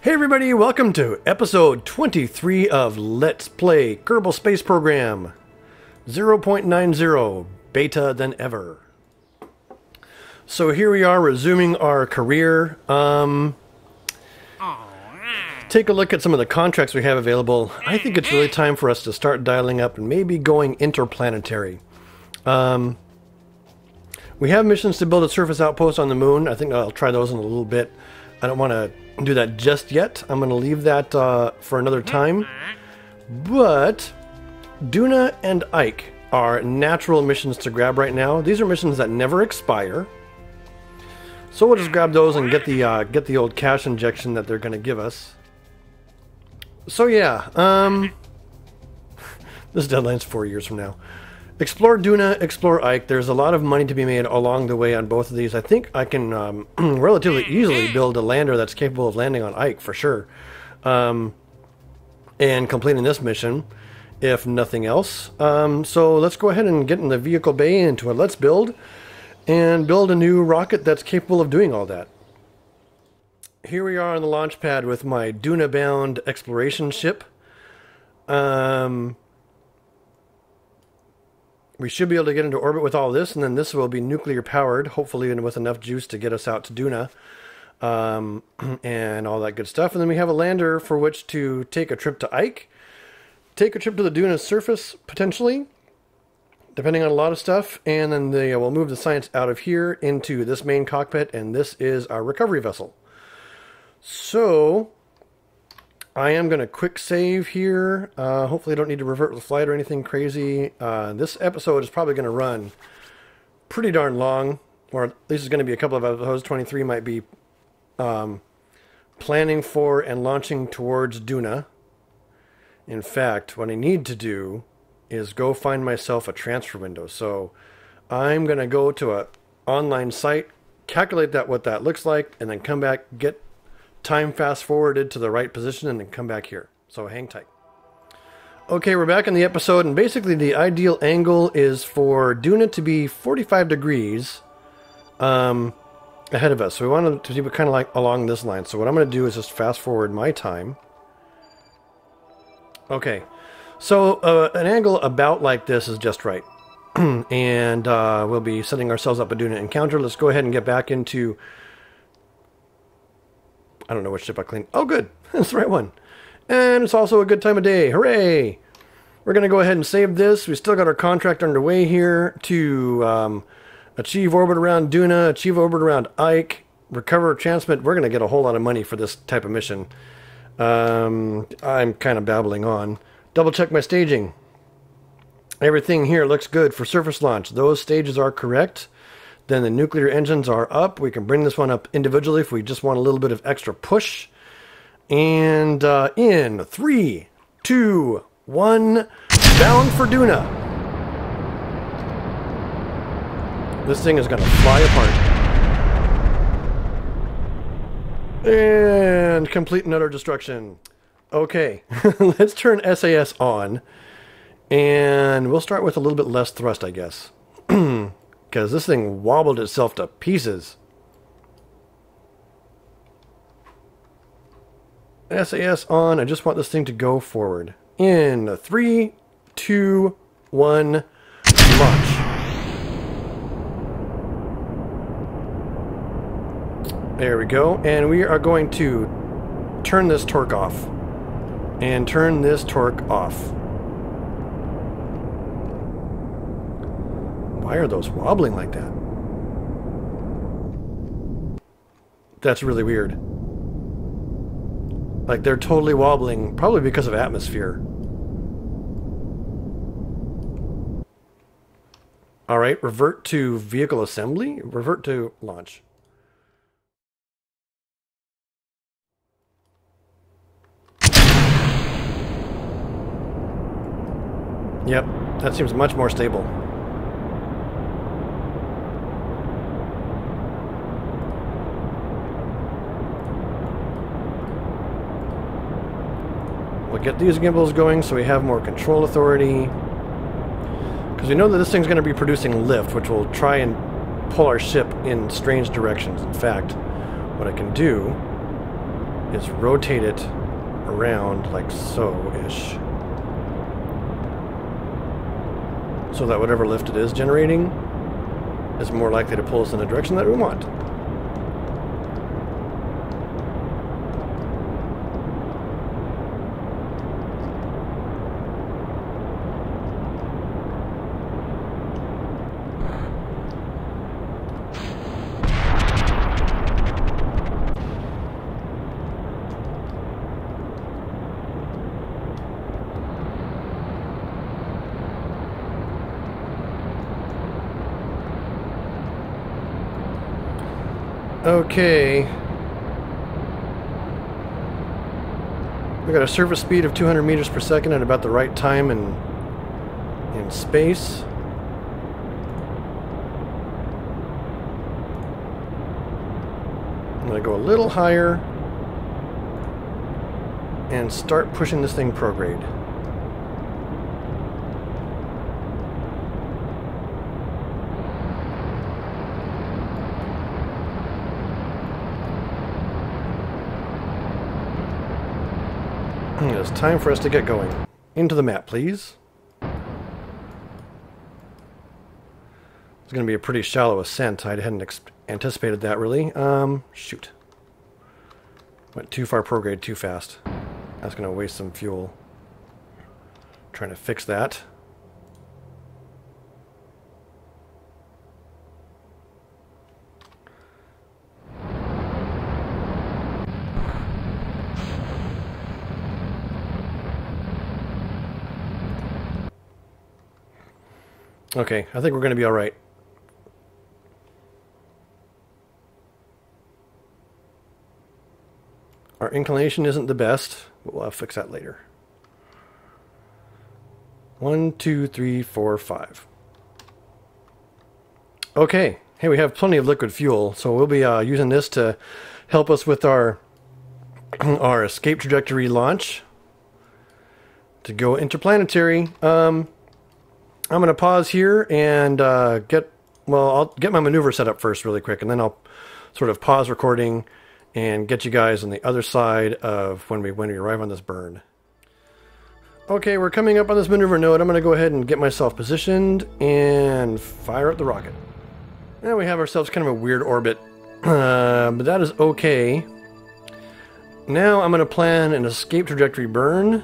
Hey everybody, welcome to episode 23 of Let's Play Kerbal Space Program 0.90, beta than ever. So here we are resuming our career. Take a look at some of the contracts we have available. I think it's really time for us to start dialing up and maybe going interplanetary. We have missions to build a surface outpost on the moon. I think I'll try those in a little bit. I don't want to do that just yet. I'm going to leave that for another time. But Duna and Ike are natural missions to grab right now. These are missions that never expire. So we'll just grab those and get the old cash injection that they're going to give us. So yeah, this deadline's 4 years from now. Explore Duna, explore Ike. There's a lot of money to be made along the way on both of these. I think I can relatively easily build a lander that's capable of landing on Ike, for sure. And completing this mission, if nothing else. So let's go ahead and get in the vehicle bay into a Let's Build, and build a new rocket that's capable of doing all that. Here we are on the launch pad with my Duna-bound exploration ship. We should be able to get into orbit with all this, and then this will be nuclear powered, hopefully, and with enough juice to get us out to Duna, and all that good stuff. And then we have a lander for which to take a trip to Ike, take a trip to the Duna surface, potentially, depending on a lot of stuff, and then we'll move the science out of here into this main cockpit, and this is our recovery vessel. So I am going to quick save here. Hopefully I don't need to revert the flight or anything crazy. This episode is probably going to run pretty darn long, or at least it's going to be a couple of episodes. 23 might be planning for and launching towards Duna. In fact, what I need to do is go find myself a transfer window. So I'm going to go to an online site, calculate what that looks like, and then come back, get time fast forwarded to the right position, and then come back here. So hang tight. Okay, we're back in the episode, and basically the ideal angle is for Duna to be 45 degrees ahead of us. So we want it to be kind of like along this line. So what I'm going to do is just fast forward my time. Okay, so an angle about like this is just right. And we'll be setting ourselves up a Duna encounter. Let's go ahead and get back into... I don't know which ship I cleaned. Oh, good. That's the right one. And it's also a good time of day. Hooray! We're going to go ahead and save this. We still got our contract underway here to achieve orbit around Duna, achieve orbit around Ike, recover transmit. We're going to get a whole lot of money for this type of mission. I'm kind of babbling on. Double check my staging. Everything here looks good for surface launch. Those stages are correct. Then the nuclear engines are up. We can bring this one up individually if we just want a little bit of extra push. And in 3, 2, 1, bound for Duna. This thing is going to fly apart. And complete and utter destruction. Okay, let's turn SAS on. And we'll start with a little bit less thrust, I guess. Because this thing wobbled itself to pieces. SAS on. I just want this thing to go forward. In 3, 2, 1, launch. There we go. And we are going to turn this torque off. And turn this torque off. Why are those wobbling like that? That's really weird. Like they're totally wobbling, probably because of atmosphere. Alright, revert to vehicle assembly? Revert to launch. Yep, that seems much more stable. We'll get these gimbals going so we have more control authority. Because we know that this thing's going to be producing lift, which will try and pull our ship in strange directions. In fact, what I can do is rotate it around like so-ish. So that whatever lift it is generating is more likely to pull us in the direction that we want. Okay. We got a surface speed of 200 meters per second at about the right time in space. I'm going to go a little higher and start pushing this thing prograde. It's time for us to get going. Into the map, please. It's going to be a pretty shallow ascent. I hadn't anticipated that, really. Shoot. Went too far prograde too fast. That's going to waste some fuel. Trying to fix that. Okay, I think we're going to be all right. Our inclination isn't the best, but we'll have to fix that later. 1, 2, 3, 4, 5. Okay, hey, we have plenty of liquid fuel, so we'll be using this to help us with our our escape trajectory launch to go interplanetary. I'm going to pause here and I'll get my maneuver set up first really quick, and then I'll sort of pause recording and get you guys on the other side of when we arrive on this burn. Okay, we're coming up on this maneuver node. I'm going to go ahead and get myself positioned and fire up the rocket. And we have ourselves kind of a weird orbit, but that is okay. Now I'm going to plan an escape trajectory burn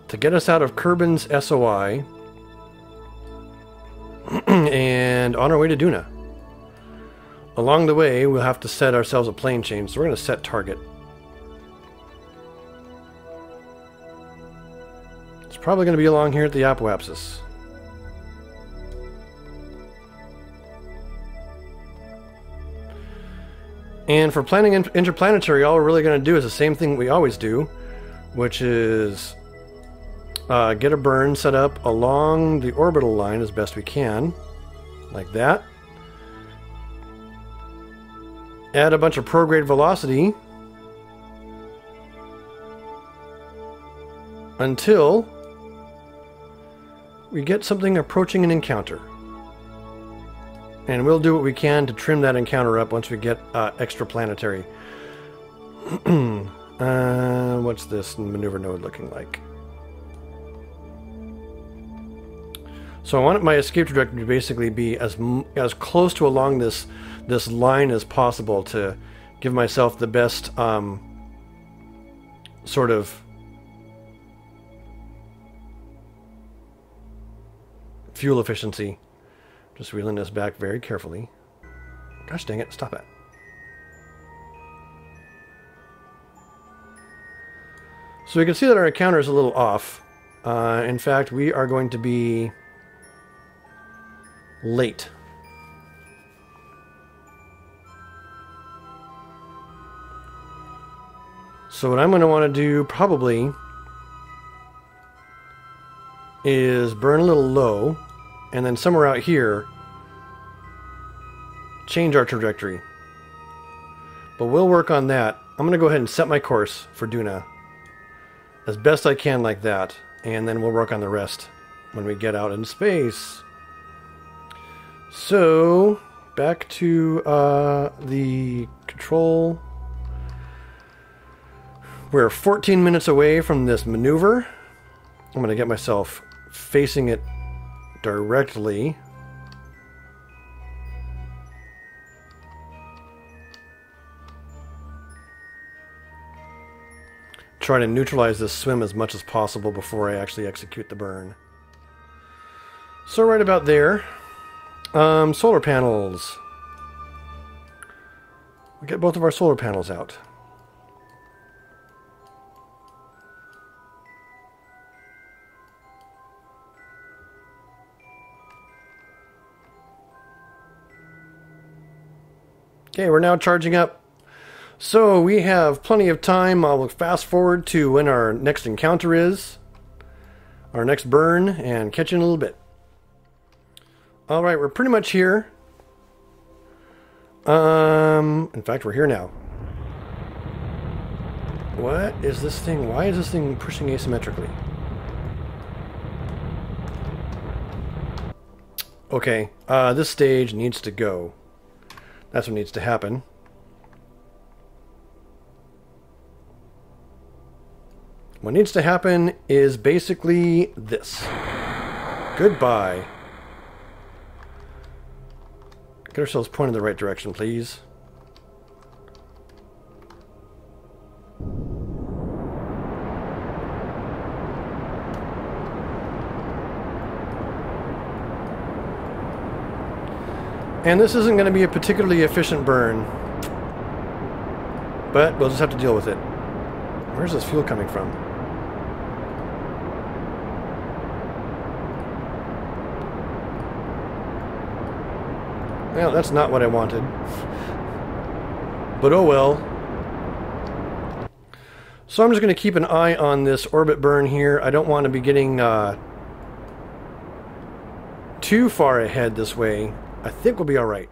to get us out of Kerbal's SOI and on our way to Duna. Along the way, we'll have to set ourselves a plane change, so we're going to set target. It's probably going to be along here at the apoapsis. And for planning interplanetary, all we're really going to do is the same thing we always do, which is get a burn set up along the orbital line as best we can, like that. Add a bunch of prograde velocity until we get something approaching an encounter. And we'll do what we can to trim that encounter up once we get extraplanetary. What's this maneuver node looking like? So I want my escape trajectory to basically be as close to along this line as possible to give myself the best sort of fuel efficiency. Just reeling this back very carefully. Gosh dang it, stop it. So we can see that our encounter is a little off. In fact, we are going to be late. So what I'm going to want to do probably is burn a little low, and then somewhere out here change our trajectory. But we'll work on that. I'm going to go ahead and set my course for Duna as best I can like that, and then we'll work on the rest when we get out in space. So back to the control. We're 14 minutes away from this maneuver. I'm going to get myself facing it directly. Try to neutralize this swim as much as possible before I actually execute the burn. So right about there. Solar panels. We'll get both of our solar panels out. Okay, we're now charging up. So we have plenty of time. I'll fast forward to when our next encounter is. Our next burn, and catch you in a little bit. Alright, we're pretty much here. In fact, we're here now. What is this thing? Why is this thing pushing asymmetrically? Okay, this stage needs to go. That's what needs to happen. What needs to happen is basically this. Goodbye. Get ourselves pointed in the right direction, please. And this isn't going to be a particularly efficient burn. But we'll just have to deal with it. Where's this fuel coming from? Well, that's not what I wanted. But oh well. So I'm just going to keep an eye on this orbit burn here. I don't want to be getting too far ahead this way. I think we'll be alright.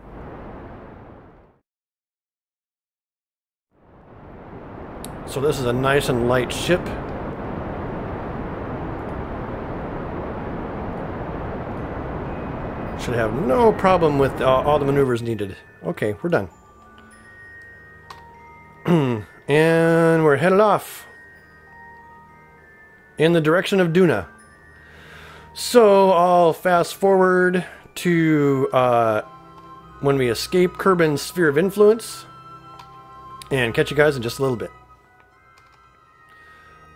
So this is a nice and light ship. Should have no problem with all the maneuvers needed. Okay, we're done. And we're headed off in the direction of Duna. So I'll fast forward to when we escape Kerbin's sphere of influence and catch you guys in just a little bit.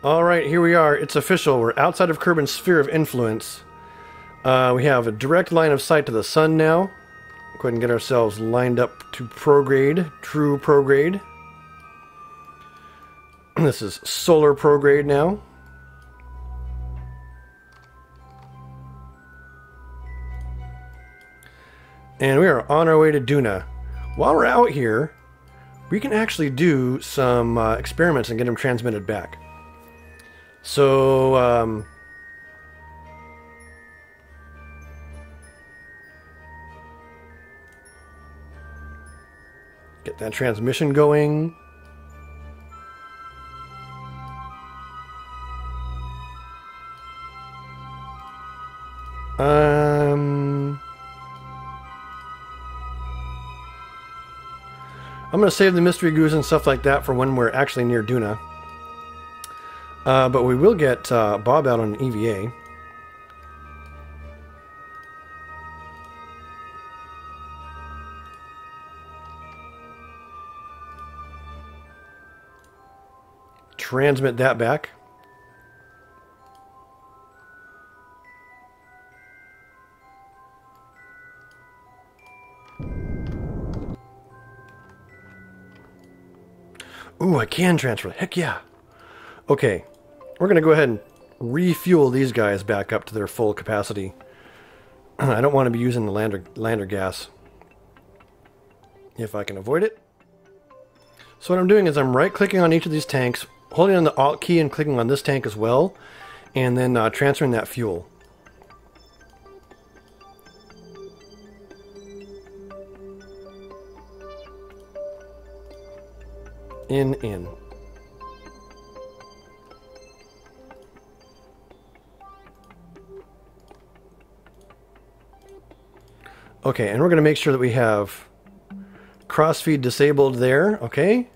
Alright, here we are. It's official. We're outside of Kerbin's sphere of influence. We have a direct line of sight to the sun now. Go ahead and get ourselves lined up to prograde, true prograde. This is solar prograde now. And we are on our way to Duna. While we're out here, we can actually do some experiments and get them transmitted back. So, get that transmission going. I'm going to save the mystery goos and stuff like that for when we're actually near Duna. But we will get Bob out on an EVA. Transmit that back. Ooh, I can transfer. Heck yeah. Okay. We're going to go ahead and refuel these guys back up to their full capacity. I don't want to be using the lander gas. If I can avoid it. So what I'm doing is I'm right-clicking on each of these tanks, holding on the Alt key and clicking on this tank as well, and then transferring that fuel. In. Okay, and we're going to make sure that we have crossfeed disabled there. Okay.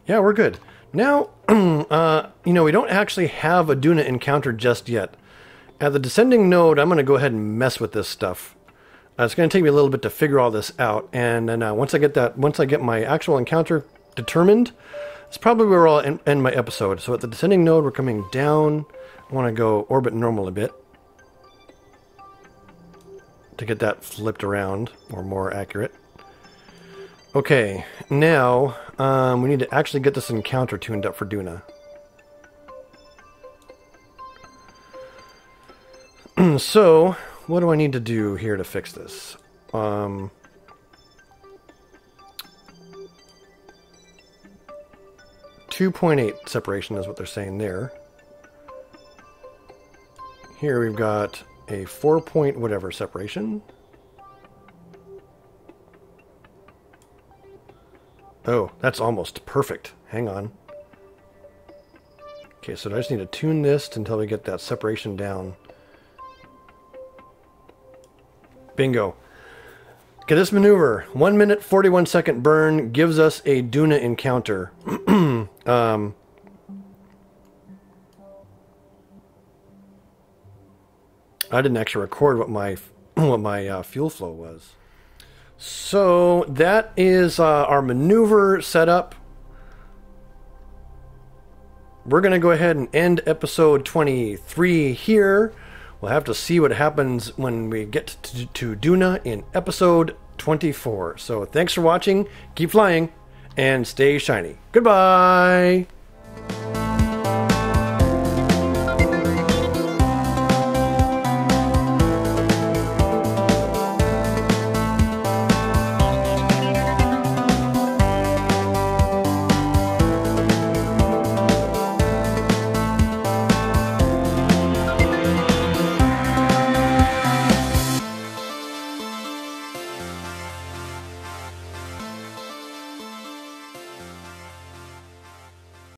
Yeah, we're good. Now, you know, we don't actually have a Duna encounter just yet. At the descending node, I'm going to go ahead and mess with this stuff. It's going to take me a little bit to figure all this out. And then once I get my actual encounter determined, it's probably where I'll end my episode. So at the descending node, we're coming down. I want to go orbit normal a bit to get that flipped around, or more accurate. Okay, now we need to actually get this encounter tuned up for Duna. So, what do I need to do here to fix this? 2.8 separation is what they're saying there. Here we've got a 4 point whatever separation. Oh, that's almost perfect. Hang on. Okay, so I just need to tune this until we get that separation down. Bingo. Okay, this maneuver, 1 minute 41 second burn, gives us a Duna encounter. I didn't actually record what my fuel flow was. So that is our maneuver setup. We're going to go ahead and end episode 23 here. We'll have to see what happens when we get to Duna in episode 24. So thanks for watching, keep flying, and stay shiny. Goodbye!